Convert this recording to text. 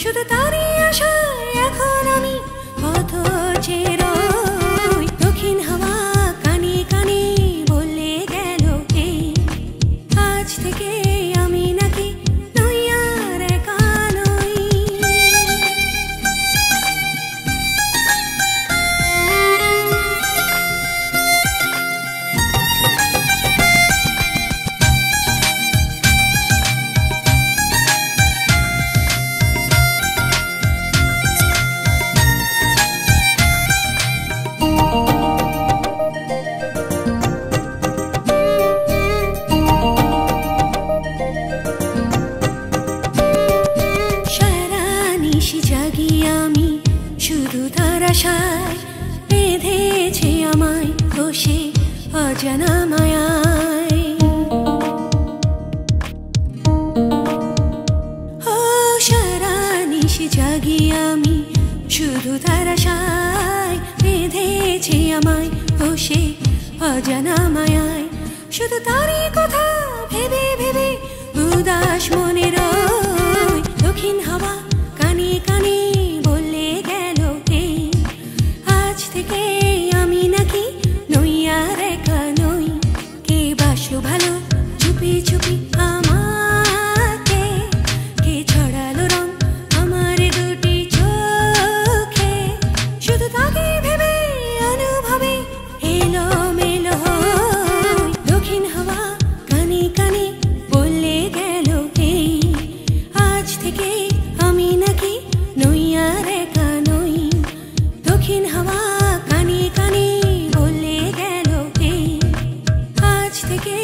শুধু তারই আশায় এখন আমি পথ চেরোই। দক্ষিণ হাওয়া কানে কানে বলে গেল কে আজ থেকে আমি নাকি নই আর একা নই। জাগি আমি শুধু তার আশায়, বেঁধেছে আমায় বসে অজানা মায়ায়। ও সারা নিশি জাগি আমি শুধু তার আশায়, বেঁধেছে আমায় বসে অজানা মায়ায়। শুধু তারই কথা ভেবে ভেবে উদাস মনে রয়। দক্ষিণ হাওয়া কানে কানে বলে গেল কে আজ থেকে আমি নাকি নই আর একা নই। কে বাসলো ভালো চুপি চুপি আমাকে, কে ছড়ালো রং আমার দুটি চোখে। শুধু তাকে ভেবে অনুভবে এলো মেলো হই। দক্ষিণ হাওয়া কানে কানে বলে গেল কে আজ থেকে আমি নাকি নই আর একা নই। দক্ষিণ হাওয়া কানে কানে বলে গেল কে আজ থেকে